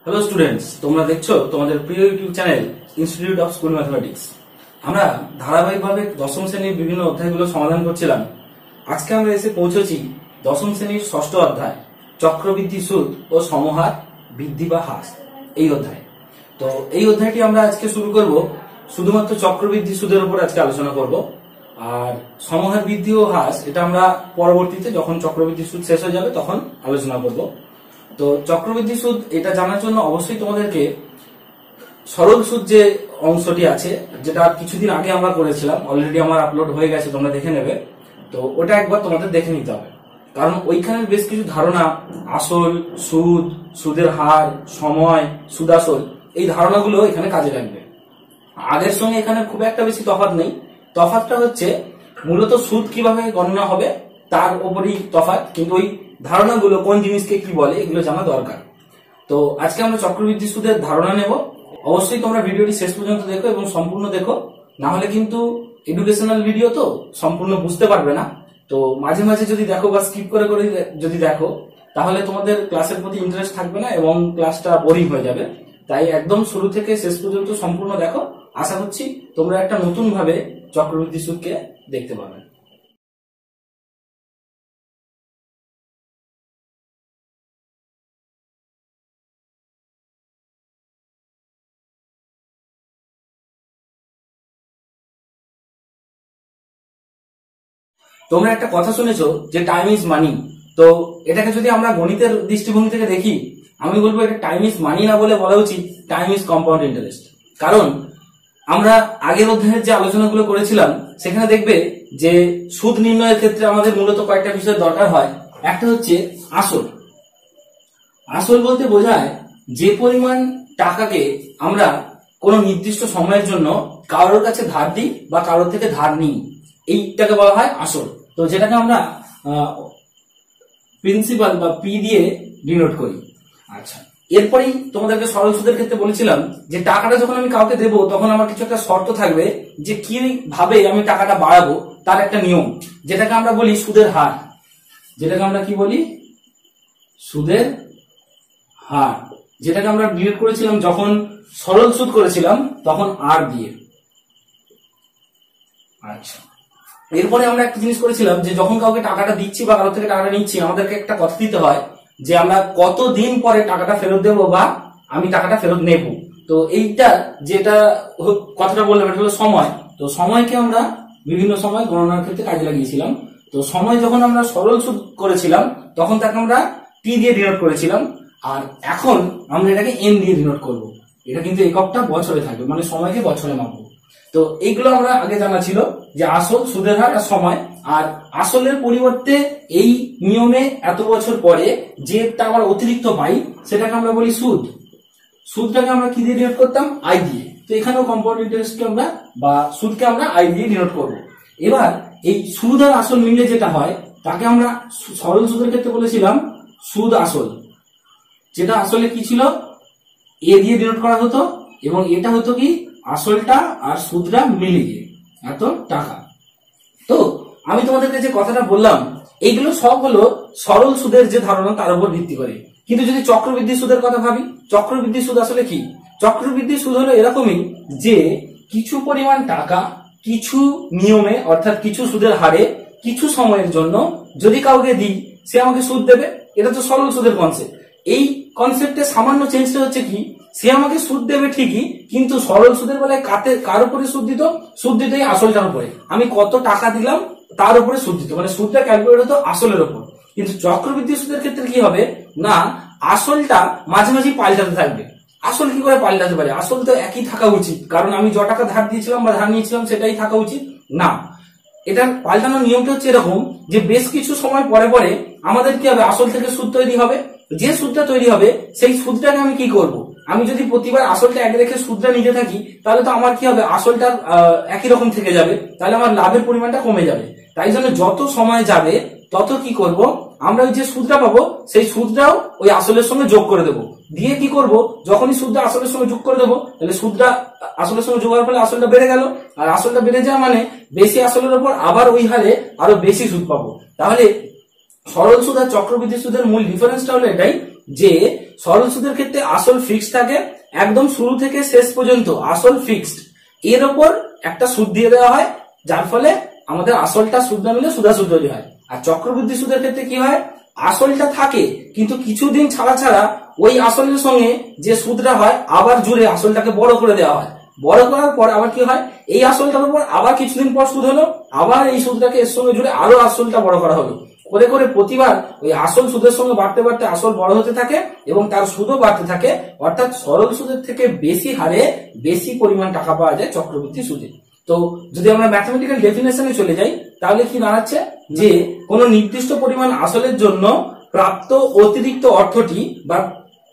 Hello students, তোমরা দেখছো তোমাদের প্রিয় YouTube channel institute of school mathematics. আমরা ধারাবাহিকভাবে দশম শ্রেণীর বিভিন্ন অধ্যায়গুলো সমাধান করছিলাম। আজকে আমরা এসে পৌঁছেছি দশম শ্রেণীর ষষ্ঠ অধ্যায় চক্রবৃদ্ধি সুদ ও সমহার বৃদ্ধি বা হ্রাস এই অধ্যায়। তো এই অধ্যায়টি আমরা আজকে শুরু করব শুধুমাত্র চক্রবৃদ্ধি সুদের উপর আজকে আলোচনা করব, আর সমহার বৃদ্ধি ও হ্রাস এটা আমরা পরবর্তীতে যখন চক্রবৃদ্ধি সুদ শেষ হয়ে যাবে তখন আলোচনা করব। তো চক্রবৃদ্ধি সুদ এটা জানার জন্য অবশ্যই তোমাদেরকে সরল সুদ যে অংশটি আছে, যেটা কিছুদিন আগে আমরা করেছিলাম, অলরেডি আমার আপলোড হয়ে গেছে, তোমরা দেখে নেবে। তো ওটা একবার তোমাদের দেখে নিতে হবে, কারণ ওইখানে বেশ কিছু ধারণা, আসল, সুদ, সুদের হার, সময়, সুদাসল, এই ধারণাগুলো এখানে কাজে লাগবে। আগের সঙ্গে এখানে খুব একটা বেশি তফাৎ নেই। তফাৎটা হচ্ছে মূলত সুদ কিভাবে গণনা হবে তার উপরই তফাৎ, কিন্তু ওই ধারণাগুলো কোন জিনিসকে কি বলে এগুলো জানা দরকার। তো আজকে আমরা চক্রবৃদ্ধি সুদের ধারণা নেব। অবশ্যই তোমরা ভিডিওটি শেষ পর্যন্ত দেখো এবং সম্পূর্ণ দেখো, না হলে কিন্তু এডুকেশনাল ভিডিও তো সম্পূর্ণ বুঝতে পারবে না। তো মাঝে মাঝে যদি দেখো বা স্কিপ করে করে যদি দেখো, তাহলে তোমাদের ক্লাসের প্রতি ইন্টারেস্ট থাকবে না এবং ক্লাসটা বোরিং হয়ে যাবে। তাই একদম শুরু থেকে শেষ পর্যন্ত সম্পূর্ণ দেখো। আশা করছি তোমরা একটা নতুন ভাবে চক্রবৃদ্ধি সুদকে দেখতে পাবে। তোমরা একটা কথা শুনেছো যে টাইম ইজ মানি। তো এটাকে যদি আমরা গণিতের দৃষ্টিভঙ্গি থেকে দেখি, আমি বলবো এটা টাইম ইজ মানি না বলে বলা উচিত টাইম ইজ কম্পাউন্ড ইন্টারেস্ট। কারণ আমরা আগের অধ্যায়ের যে আলোচনাগুলো করেছিলাম সেখানে দেখবে যে সুদ নির্ণয়ের ক্ষেত্রে আমাদের মূলত কয়েকটা বিষয় দরকার হয়। একটা হচ্ছে আসল। আসল বলতে বোঝায় যে পরিমাণ টাকাকে আমরা কোনো নির্দিষ্ট সময়ের জন্য কারোর কাছে ধার দিই বা কারোর থেকে ধার নিই, এইটাকে বলা হয় আসল। তো যেটাকে আমরা প্রিন্সিপাল বা পি দিয়ে ডিনোট করি। আচ্ছা, এরপরেই তোমাদেরকে সরল সুদের ক্ষেত্রে বলেছিলাম যে টাকাটা যখন আমি কাউকে দেবো তখন আমার কিছু একটা শর্ত থাকবে যে কিভাবে আমি টাকাটা বাড়াবো, তার একটা নিয়ম, যেটাকে আমরা বলি সুদের হার। যেটাকে আমরা কি বলি? সুদের হার। যেটাকে আমরা ডিনোট করেছিলাম যখন সরল সুদ করেছিলাম তখন আর দিয়ে। আচ্ছা, এরপরে আমরা একটা জিনিস করেছিলাম যে যখন কাউকে টাকাটা দিচ্ছি বা কারোর থেকে টাকাটা নিচ্ছি, আমাদেরকে একটা কথা দিতে হয় যে আমরা কতদিন পরে টাকাটা ফেরত দেবো বা আমি টাকাটা ফেরত নেব। তো এইটা যেটা কথাটা বললাম এটা হলো সময়। তো সময়কে আমরা বিভিন্ন সময় গণনার ক্ষেত্রে কাজে লাগিয়েছিলাম। তো সময় যখন আমরা সরল সুদ করেছিলাম তখন তাকে আমরা টি দিয়ে ডিনোট করেছিলাম, আর এখন আমরা এটাকে এন দিয়ে ডিনোট করব। এটা কিন্তু এককটা বছরে থাকবে, মানে সময়কে বছরে মাপবো। তো এইগুলো আমরা আগে জানা ছিল যে আসল, সুদের হার আর সময়। আর আসলের পরিবর্তে এই নিয়মে এত বছর পরে যেটা আমরা অতিরিক্ত পাই সেটাকে আমরা বলি সুদ। সুদটাকে আমরা কি দিয়ে ডিনোট করতাম? আই দিয়ে। তো এখানেও কম্পাউন্ড ইন্টারেস্টকে আমরা বা সুদকে আমরা আই দিয়ে ডিনোট করব। এবার এই সুদ আর আসল মিলে যেটা হয় তাকে আমরা সরল সুদের ক্ষেত্রে বলেছিলাম সুদ আসল। যেটা আসলে কি ছিল? এ দিয়ে ডিনোট করা হতো এবং এটা হতো কি আসলটা আর সুদটা মিলিয়ে এত টাকা। তো আমি তোমাদেরকে যে কথাটা বললাম এইগুলো সব হলো সরল সুদের যে ধারণা তার উপর ভিত্তি করে। কিন্তু যদি চক্রবৃদ্ধি সুদের কথা ভাবি, চক্রবৃদ্ধি সুদ আসলে কি? চক্রবৃদ্ধি সুদ হলো এরকমই যে কিছু পরিমাণ টাকা কিছু নিয়মে অর্থাৎ কিছু সুদের হারে কিছু সময়ের জন্য যদি কাউকে দিই সে আমাকে সুদ দেবে। এটা তো সরল সুদের কনসেপ্ট। এই কনসেপ্টে সামান্য চেঞ্জটা হচ্ছে কি, সে আমাকে সুদ দেবে ঠিকই, কিন্তু সরল সুদের বেলায় কার উপরে সুদ দিত? সুদ দিত এই আসলটার উপরে। আমি কত টাকা দিলাম তার উপরে সুদ দিত, মানে সুদটা ক্যালকুলেট হতো আসলের উপর। কিন্তু চক্রবৃদ্ধি সুদের ক্ষেত্রে কি হবে না, আসলটা মাঝে মাঝে পাল্টাতে থাকবে। আসল কি করে পাল্টাতে পারে? আসল তো একই থাকা উচিত, কারণ আমি য টাকা ধার দিয়েছিলাম বা ধার নিয়েছিলাম সেটাই থাকা উচিত না। এটার পাল্টানোর নিয়মটা হচ্ছে এরকম যে বেশ কিছু সময় পরে পরে আমাদের কি হবে, আসল থেকে সুদ তৈরি হবে। যে সুদটা তৈরি হবে সেই সুদটাকে আমি কি করব, আমি যদি প্রতিবার আসলটা এক রেখে সুদটা নিতে থাকি তাহলে তো আমার কি হবে, আসলটা একই রকম থেকে যাবে, তাহলে আমার লাভের পরিমাণটা কমে যাবে। তাই জন্য যত সময় যাবে তত কি করব, আমরা ওই যে সুদটা পাবো সেই সুদটাও ওই আসলের সঙ্গে যোগ করে দেবো। দিয়ে কি করব, যখনই সুদটা আসলের সঙ্গে যোগ করে দেবো তাহলে সুদটা আসলের সঙ্গে যোগ হওয়ার ফলে আসলটা বেড়ে গেল, আর আসলটা বেড়ে যাওয়া মানে বেশি আসলের উপর আবার ওই হারে আরো বেশি সুদ পাবো। তাহলে সরল সুদ আর চক্রবৃদ্ধি সুদের মূল ডিফারেন্সটা হলো এটাই যে সরল সুদের ক্ষেত্রে আসল ফিক্সড থাকে, একদম শুরু থেকে শেষ পর্যন্ত আসল ফিক্সড, এর উপর একটা সুদ দিয়ে দেওয়া হয়, যার ফলে আমাদের আসলটা সুদ না মিলে সুদাসুদ তৈরি হয়। আর চক্রবৃদ্ধি সুদের ক্ষেত্রে কি হয়, আসলটা থাকে কিন্তু কিছুদিন ছাড়া ছাড়া ওই আসলের সঙ্গে যে সুদটা হয় আবার জুড়ে আসলটাকে বড় করে দেওয়া হয়। বড় করার পর আবার কি হয়, এই আসলটার উপর আবার কিছুদিন পর সুদ হলো, আবার এই সুদটাকে এর সঙ্গে জুড়ে আরো আসলটা বড় করা হলো, করে করে প্রতিবার ওই আসল সুদের সঙ্গে বাড়তে বাড়তে আসল বড় হতে থাকে এবং তার সুদও বাড়তে থাকে। অর্থাৎ সরল সুদের থেকে বেশি হারে বেশি পরিমাণ টাকা পাওয়া যায় চক্রবৃদ্ধি সুদে। তো যদি আমরা ম্যাথমেটিক্যাল ডেফিনেশনে চলে যাই তাহলে কি দাঁড়াচ্ছে, যে কোনো নির্দিষ্ট পরিমাণ আসলের জন্য প্রাপ্ত অতিরিক্ত অর্থটি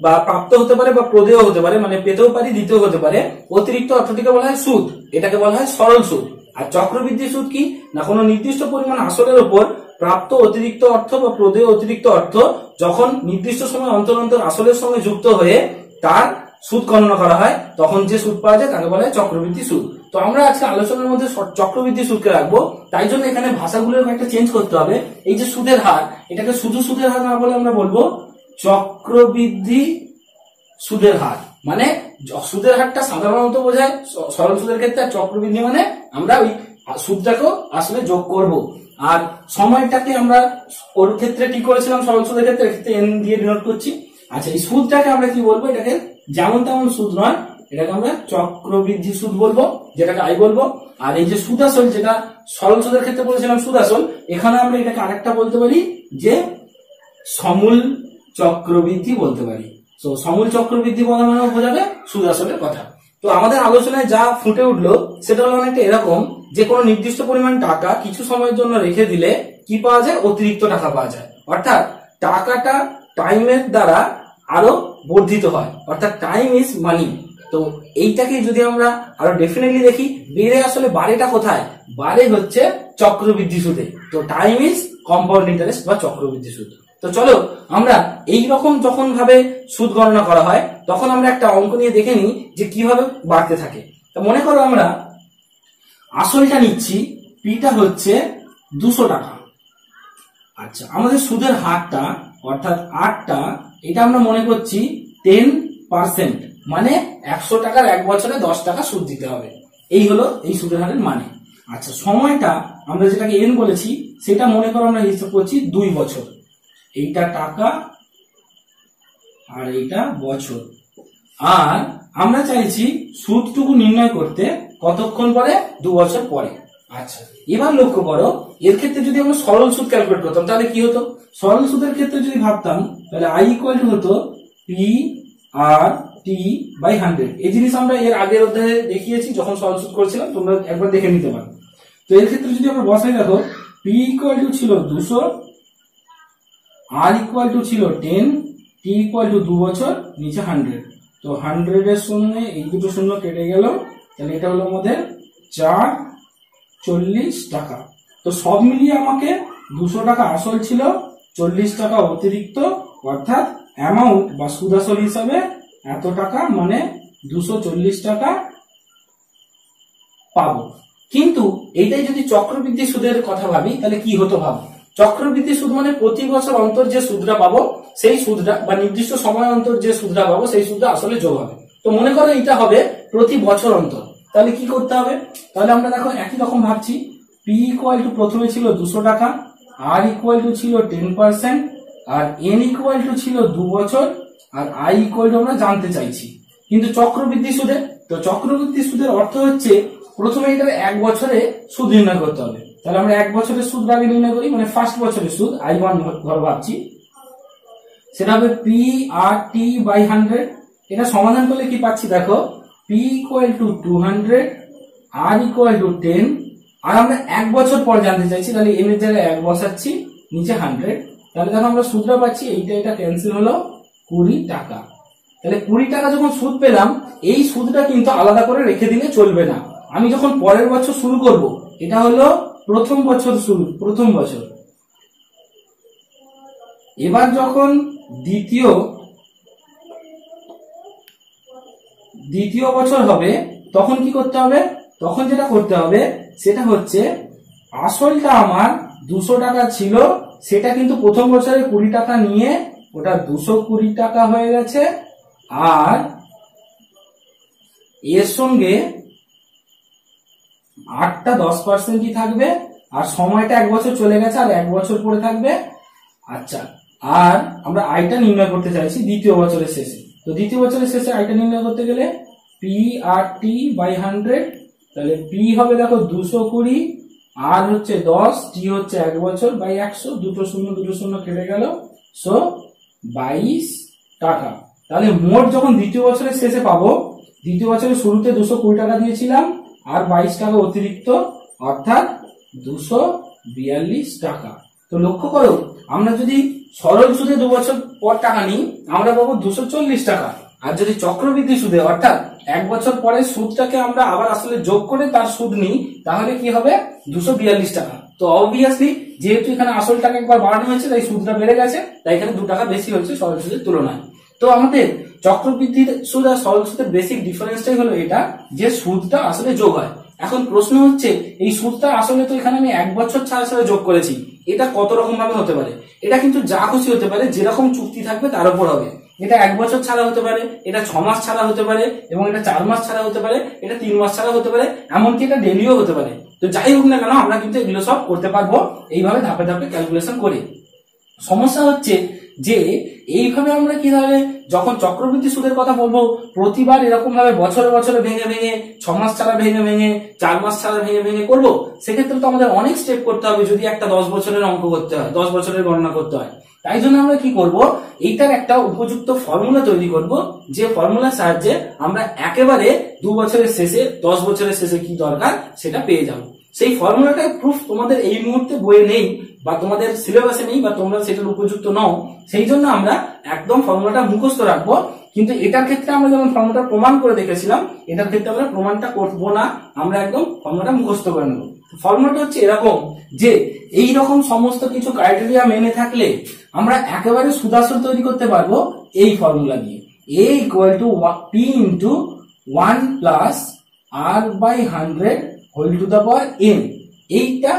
বা প্রাপ্ত হতে পারে বা প্রদেয় হতে পারে, মানে পেতেও পারি দিতেও হতে পারে, অতিরিক্ত অর্থটিকে বলা হয় সুদ, এটাকে বলা হয় সরল সুদ। আর চক্রবৃদ্ধি সুদ কি না, কোনো নির্দিষ্ট পরিমাণ আসলের উপর প্রাপ্ত অতিরিক্ত অর্থ বা প্রদেয় অতিরিক্ত অর্থ যখন নির্দিষ্ট সময় অন্তর অন্তর আসলের সঙ্গে যুক্ত হয়ে তার সুদ গণনা করা হয়, তখন যে সুদ পাওয়া যায় তাকে বলা হয় চক্রবৃদ্ধি সুদ। তো আমরা আজকে আলোচনার মধ্যে চক্রবৃদ্ধি সুদকে রাখবো, তাই জন্য এখানে ভাষাগুলোর একটা চেঞ্জ করতে হবে। এই যে সুদের হার, এটাকে শুধু সুদের হার না বলে আমরা বলবো চক্রবৃদ্ধি সুদের হার। মানে সুদের হারটা সাধারণত বোঝায় সরল সুদের ক্ষেত্রে, আর চক্রবৃদ্ধি মানে আমরা ওই সুদটাকেও আসলে যোগ করব। আর সময়টাকে আমরা ওর ক্ষেত্রে কি করেছিলাম, সরল সুদের ক্ষেত্রে এন দিয়ে ডিনোট করছি। আচ্ছা, এই সুদটাকে আমরা কি বলবো, এটাকে যেমন তেমন সুদ নয়, এটাকে আমরা চক্রবৃদ্ধি সুদ বলবো, যেটাকে আই বলবো। আর এই যে সুদ আসল, যেটা সরল সুদের ক্ষেত্রে বলেছিলাম সুদ আসল, এখানে আমরা এটাকে আরেকটা বলতে পারি যে সমূল চক্রবৃদ্ধি বলতে পারি। তো সমূল চক্রবৃদ্ধি বলা মানে বোঝাবে সুদ আসলের কথা। তো আমাদের আলোচনায় যা ফুটে উঠলো সেটা হলো অনেকটা এরকম, যে কোনো নির্দিষ্ট পরিমাণ টাকা কিছু সময়ের জন্য রেখে দিলে কি পাওয়া যায়, অতিরিক্ত টাকা পাওয়া যায়। অর্থাৎ টাকাটা টাইমের দ্বারা আরো বর্ধিত হয়, অর্থাৎ টাইম ইজ মানি। তো এইটাকে যদি আমরা আরো ডেফিনেটলি দেখি, বেড়ে আসলে বাড়েটা কোথায়, বাড়ে হচ্ছে চক্রবৃদ্ধি সুদে। তো টাইম ইজ কম্পাউন্ড ইন্টারেস্ট বা চক্রবৃদ্ধি সুদ। তো চলো আমরা এই রকম যখন ভাবে সুদ গণনা করা হয় তখন আমরা একটা অঙ্ক নিয়ে দেখে নিই যে কিভাবে বাড়তে থাকে। তো মনে করো আমরা আসলটা নিচ্ছি, পিটা হচ্ছে 200 টাকা। আচ্ছা, আমাদের সুদের হারটা অর্থাৎ 8টা, এটা আমরা মনে করছি 10%, মানে 100 টাকার 1 বছরে 10 টাকা সুদ দিতে হবে। এই হলো এই সুদের হারের মানে। আচ্ছা, সময়টা আমরা যেটাকে এন বলেছি সেটা মনে করো আমরা হিসাব করছি 2 বছর। এইটা টাকা আর এইটা বছর। আর আমরা চাইছি সুদটুকু নির্ণয় করতে কতক্ষণ পরে, 2 বছর পরে। আচ্ছা, এবার লক্ষ্য করো, এর ক্ষেত্রে যদি আমরা সরল সুদ ক্যালকুলেট করতাম তাহলে কি হতো, সরল সুদের ক্ষেত্রে যদি ভাবতাম তাহলে আই ইকুয়াল টু হতো পি আর টি বাই 100। এই জিনিস আমরা এর আগের অধ্যায়ে দেখিয়েছি যখন সরল সুদ করেছিলাম, তোমরা একবার দেখে নিতে পারো। তো এর ক্ষেত্রে যদি আমরা বসাই, দেখো পি ইকুয়াল টু ছিল 200, আর ইকুয়াল টু ছিল 10, টি ইকুয়াল টু 2 বছর, নিচে 100। তো 100 এর সঙ্গে এই দুটো শূন্য কেটে গেল, তাহলে এটা হলো আমাদের 440 টাকা। তো সব মিলিয়ে আমাকে 200 টাকা আসল ছিল, 40 টাকা অতিরিক্ত, অর্থাৎ অ্যামাউন্ট বা সুদ আসল হিসাবে এত টাকা, মানে 240 টাকা পাবো। কিন্তু এইটাই যদি চক্রবৃদ্ধি সুদের কথা ভাবি তাহলে কি হতো ভাবো। চক্রবৃদ্ধি সুদ মানে প্রতি বছর অন্তর যে সুদটা পাবো সেই সুদটা, বা নির্দিষ্ট সময় অন্তর যে সুদটা পাবো সেই সুদটা আসলে যোগ হবে। তো মনে করো এটা হবে প্রতি বছর অন্তর, তাহলে কি করতে হবে, তাহলে আমরা দেখো একই রকম ভাবছি। পি ইকুয়াল টু প্রথমে ছিল 200 টাকা, আর ইকুয়াল টু ছিল 10%, আর এন ইকুয়াল টু ছিল 2 বছর, আর আই ইকুয়াল টু আমরা জানতে চাইছি কিন্তু চক্রবৃদ্ধি সুদের। তো চক্রবৃদ্ধি সুদের অর্থ হচ্ছে প্রথমে এটা 1 বছরে সুদ নির্ণয় করতে হবে। তাহলে আমরা 1 বছরের সুদ আগে নির্ণয় করি, মানে ফার্স্ট বছরের সুদ I1 ধরো ভাবছি, সেটা হবে পি আর টি বাই 100। এটা সমাধান করলে কি পাচ্ছি, দেখো পি ইকুয়াল টু 200, আর ইকুয়াল টু 10, আর আমরা 1 বছর পর জানতে চাইছি, তাহলে এন এর জায়গায় 1 বসাচ্ছি, নিচে 100। তাহলে দেখো আমরা সুদটা পাচ্ছি, এটা ক্যান্সেল হলো, 20 টাকা। তাহলে 20 টাকা যখন সুদ পেলাম, এই সুদটা কিন্তু আলাদা করে রেখে দিলে চলবে না। আমি যখন পরের বছর শুরু করব, এটা হলো প্রথম বছর শুরু, প্রথম বছর। এবার যখন দ্বিতীয় বছর হবে তখন কি করতে হবে, তখন যেটা করতে হবে সেটা হচ্ছে আসলটা আমার 200 টাকা ছিল, সেটা কিন্তু প্রথম বছরে 20 টাকা নিয়ে ওটা 220 টাকা হয়ে গেছে, আর এর সঙ্গে 8টা 10% থাকবে, আর সময়টা 1 বছর চলে গেছে আর 1 বছর পরে থাকবে। আচ্ছা, আর আমরা আয়টা নির্ণয় করতে চাইছি দ্বিতীয় বছরের শেষে। তো দ্বিতীয় বছরের শেষে আয়টা নির্ণয় করতে গেলে পি আর টি বাই 100, তাহলে পি হবে দেখো 220, আর হচ্ছে 10, টি হচ্ছে 1 বছর বাই 100, দুটো শূন্য কেটে গেল, সো 22 টাকা। তাহলে মোট যখন দ্বিতীয় বছরের শেষে পাবো, দ্বিতীয় বছরের শুরুতে 220 টাকা দিয়েছিলাম আর 22 টাকা অতিরিক্ত, অর্থাৎ 242 টাকা। তো লক্ষ্য করো, আমরা যদি সরল সুদে 2 বছর পর টাকা নিই আমরা পাবো 240 টাকা, আর যদি চক্রবৃদ্ধি সুদে অর্থাৎ 1 বছর পরে সুদটাকে আমরা আবার আসলে যোগ করে তার সুদ নিই, তাহলে কি হবে 242 টাকা। তো অবভিয়াসলি যেহেতু এখানে আসল টাকা একবার বাড়ানো হয়েছে তাই সুদটা বেড়ে গেছে, তাই এখানে 2 টাকা বেশি হয়েছে সরল সুদের তুলনায়। তো আমাদের চক্রবৃদ্ধির সুদ আর সরল সুদের বেসিক ডিফারেন্সটাই হলো এটা যে সুদটা আসলে যোগ হয়। এখন প্রশ্ন হচ্ছে এই সুদটা আসলে তো এখানে আমি 1 বছর ছাড়া ছাড়া যোগ করেছি, এটা কত রকম ভাবে হতে পারে? এটা কিন্তু যা খুশি হতে পারে, যেরকম চুক্তি থাকবে তার উপর হবে। এটা 1 বছর ছাড়া হতে পারে, এটা 6 মাস ছাড়া হতে পারে, এবং এটা 4 মাস ছাড়া হতে পারে, এটা 3 মাস ছাড়া হতে পারে, এমনকি এটা ডেলিও হতে পারে। তো যাই হোক না কেন আমরা কিন্তু এগুলো সব করতে পারবো এইভাবে ধাপে ধাপে ক্যালকুলেশন করে। সমস্যা হচ্ছে যে এইভাবে আমরা কিভাবে যখন চক্রবৃদ্ধি সুদের কথা বলবো প্রতিবার এরকম ভাবে বছরে বছরে ভেঙে ভেঙে 6 মাস ছাড়া ভেঙে ভেঙে 4 মাস ছাড়া ভেঙে ভেঙে করবো, সেক্ষেত্রে তো আমাদের অনেক স্টেপ করতে হবে যদি একটা 10 বছরের অঙ্ক করতে হয়, 10 বছরের গণনা করতে হয়। তাই জন্য আমরা কি করব, এইটার একটা উপযুক্ত ফর্মুলা তৈরি করব, যে ফর্মুলার সাহায্যে আমরা একেবারে 2 বছরের শেষে 10 বছরের শেষে কি দরকার সেটা পেয়ে যাব। সেই ফর্মুলাটার প্রুফ তোমাদের এই মুহূর্তে বইয়ে নেই বা তোমাদের সিলেবাসে নেই বা তোমরা সেটার উপযুক্ত নও, সেই জন্য আমরা একদম ফর্মুলাটা মুখস্থ রাখবো। কিন্তু এটার ক্ষেত্রে আমরা যেমন ফর্মুলাটা প্রমাণ করে দেখেছিলাম, এটার ক্ষেত্রে আমরা প্রমাণটা করবো না, আমরা একদম ফর্মুলাটা মুখস্থ করে নেবো। ফর্মুলাটা হচ্ছে এরকম যে এই রকম সমস্ত কিছু ক্রাইটেরিয়া মেনে থাকলে আমরা একেবারে সুদাসল তৈরি করতে পারবো এই ফর্মুলা দিয়ে। a equal to p into 1 plus r by 100 whole to the power n। এইটা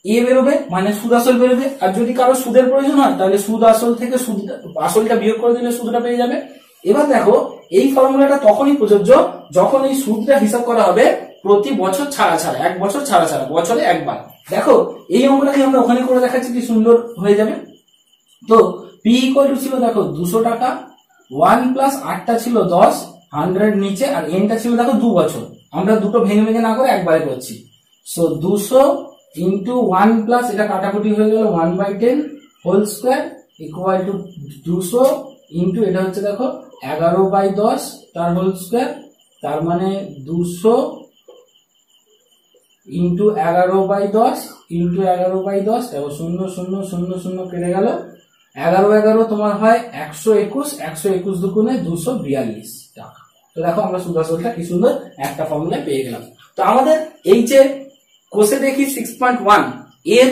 এ বেরোবে, মানে সুদ আসল বেরোবে। আর যদি কারো সুদের প্রয়োজন হয় তাহলে সুদ আসল থেকে সুদ আসলটা বিয়োগ করে দিলে সুদটা পেয়ে যাবে। এবার দেখো এই ফর্মুলাটা তখনই প্রযোজ্য যখন এই সুদটা হিসাব করা হবে প্রতি বছর ছাড়া ছাড়া, 1 বছর ছাড়া ছাড়া, বছরে একবার। দেখো এই অঙ্কটাকে আমরা ওখানে করে দেখাচ্ছি কি সুন্দর হয়ে যাবে। তো পি ইকুয়াল টু ছিল দেখো 200 টাকা, 1 প্লাস 8টা ছিল 10, 100 নিচে, আর এনটা ছিল দেখো 2 বছর। আমরা দুটো ভেঙে ভেঙে না করে একবারে করছি। সো 200 ইন্টু 1 প্লাস এটা কাটাকুটি হয়ে গেল 1/10 whole square equal to 200 into এটা হচ্ছে দেখো 11/10 তার হোল স্কোয়ার, তার মানে 200 ইন্টু 11/10 ইন্টু 11/10, দেখো 0 0 0 0 কেটে গেল, 11 11 তোমার হয় 121, 121 দুগুণে 242 টাকা। তো দেখো আমরা সুদ আসলটা কি সুন্দর একটা ফর্মুলা পেয়ে গেলাম। তো আমাদের এই যে কোসেদেখি 6.1 এর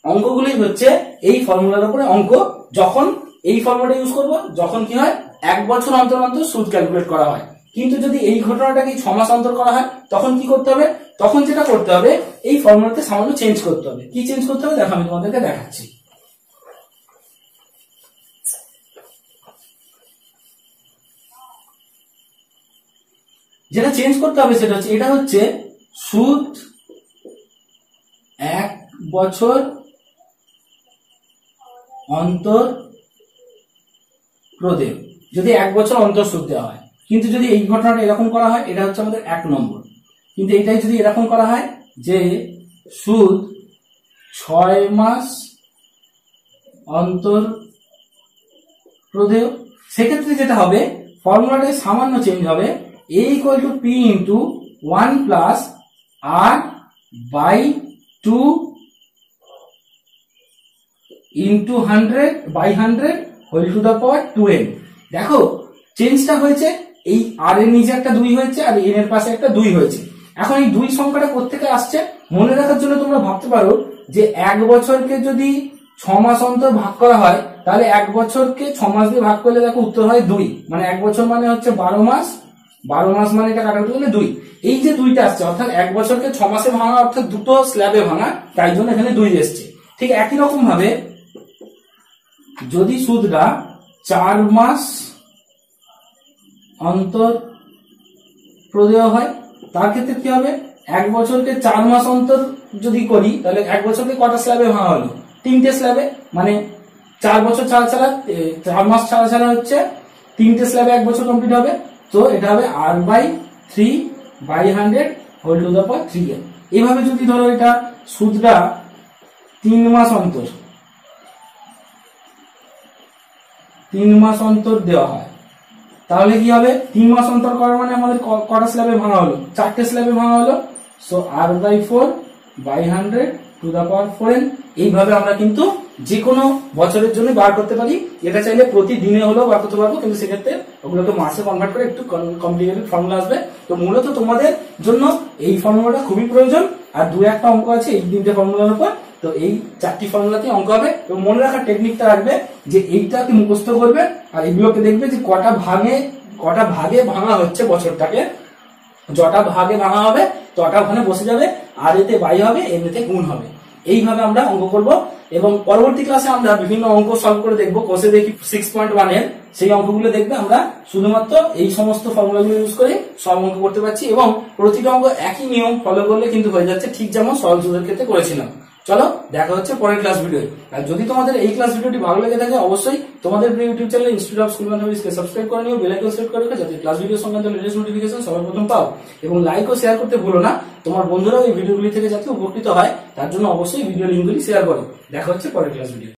অঙ্কগুলি হচ্ছে এই ফর্মুলার উপরে অঙ্ক। যখন এই ফর্মুলাটা ইউজ করব যখন কি হয় 1 বছর অন্তর অন্তর সুদ ক্যালকুলেট করা হয়। কিন্তু যদি এই ঘটনাটাকে 6 মাস অন্তর করা হয় তখন কি করতে হবে, তখন যেটা করতে হবে এই ফর্মুলাতে সামান্য চেঞ্জ করতে হবে। কি চেঞ্জ করতে হবে দেখো আমি তোমাদেরকে দেখাচ্ছি। যেটা চেঞ্জ করতে হবে সেটা হচ্ছে এটা হচ্ছে সুদ 1 বছর অন্তর প্রদেয়, যদি 1 বছর অন্তর সুদ দেওয়া হয়। কিন্তু যদি এই ঘটনাটা এরকম করা হয় এটা হচ্ছে আমাদের 1 নম্বর। কিন্তু এটাই যদি এরকম করা হয় যে সুদ 6 মাস অন্তর প্রদেয়, সেক্ষেত্রে যেটা হবে ফর্মুলাটাই সামান্য চেঞ্জ হবে। a equal to p into 1 plus r by 2 into 100/100 whole to the power 2n। দেখো চেঞ্জটা হয়েছে, এই r এর নিচে একটা 2 হয়েছে আর n এর পাশে একটা 2 হয়েছে। এখন এই 2 সংখ্যাটা কোত্থেকে আসছে মনে রাখার জন্য তোমরা ভাবতে পারো যে 1 বছরকে যদি 6 মাস অন্তর ভাগ করা হয় তাহলে 1 বছরকে 6 মাস দিয়ে ভাগ করলে দেখো উত্তর হয় 2, মানে 1 বছর মানে হচ্ছে 12 মাস, 12 মাস মানে এটা কাটাকুটি করলে 2। এই যে 2টা আসছে অর্থাৎ 1 বছরকে 6 মাসে ভাঙা অর্থাৎ দুটো স্ল্যাবে ভাঙা, তাই জন্য এখানে 2 এসছে। ঠিক একই রকম ভাবে যদি সুদটা 4 মাস অন্তর প্রদেয় হয়, তার ক্ষেত্রে কি হবে, 1 বছরকে 4 মাস অন্তর যদি করি তাহলে 1 বছরকে কটা স্ল্যাবে ভাঙা হলো, 3টে স্ল্যাবে, মানে 4 বছর ছাড়া ছাড়া 4 মাস ছাড়া ছাড়া হচ্ছে 3টে স্ল্যাবে 1 বছর কমপ্লিট হবে। তো এটা হবে r/3/100 whole to the power 3n। এইভাবে যদি ধরো এটা সুদটা 3 মাস অন্তর দেওয়া হয়, তাহলে কি হবে, 3 মাস অন্তর করার মানে আমাদের কটা স্ল্যাবে ভাঙা হলো, 4টে স্ল্যাবে ভাঙা হলো। So r/4/100 to the power 4n। এইভাবে আমরা কিন্তু যে কোনো বছরের জন্য বার করতে পারি। এটা চাইলে প্রতিদিনে হলেও বার করতে পারবো, কিন্তু সেক্ষেত্রে ওগুলোকে মাসে কনভার্ট করে একটু কমপ্লিকেটেড ফর্মুলা আসবে। তো মূলত তোমাদের জন্য এই ফর্মুলাটা খুবই প্রয়োজন। আর 2-1টা অঙ্ক আছে এই 3টে ফর্মুলার উপর, তো এই 4টি ফর্মুলাতে অঙ্ক হবে। এবং মনে রাখার টেকনিকটা রাখবে যে এইটাকে মুখস্থ করবে, আর এগুলোকে দেখবে যে কটা ভাগে ভাঙা হচ্ছে বছরটাকে, যটা ভাগে ভাঙা হবে তটা ওখানে বসে যাবে, আর এতে বাই হবে, এমনিতে গুণ হবে। এইভাবে আমরা অঙ্ক করব। এবং পরবর্তী ক্লাসে আমরা বিভিন্ন অঙ্ক সলভ করে দেখবো, কোসেদেকি 6.1 এর সেই অঙ্কগুলো দেখবে আমরা শুধুমাত্র এই সমস্ত ফর্মুলাগুলো ইউজ করে সব অঙ্ক করতে পারছি, এবং প্রতিটা অঙ্ক একই নিয়ম ফলো করলে কিন্তু হয়ে যাচ্ছে, ঠিক যেমন সরল সুদের ক্ষেত্রে করেছিলাম। চলো দেখা হচ্ছে পরের ক্লাস ভিডিও। আর যদি তোমাদের এই ক্লাস ভিডিওটি ভালো লেগে থাকে, অবশ্যই তোমাদের YouTube channel institute of school ম্যাথমেটিক্সকে সাবস্ক্রাইব করে নিও, বেল আইকন সেট করে রাখো, যাতে ক্লাস ভিডিও সংক্রান্ত লেটেস্ট নোটিফিকেশন সবার প্রথম পাও। এবং লাইক ও শেয়ার করতে ভুলো না, তোমার বন্ধুরাও এই ভিডিওগুলি থেকে যাতে উপকৃত হয়, তার জন্য অবশ্যই ভিডিও লিঙ্কগুলি শেয়ার করো। দেখা হচ্ছে পরের ক্লাস ভিডিও।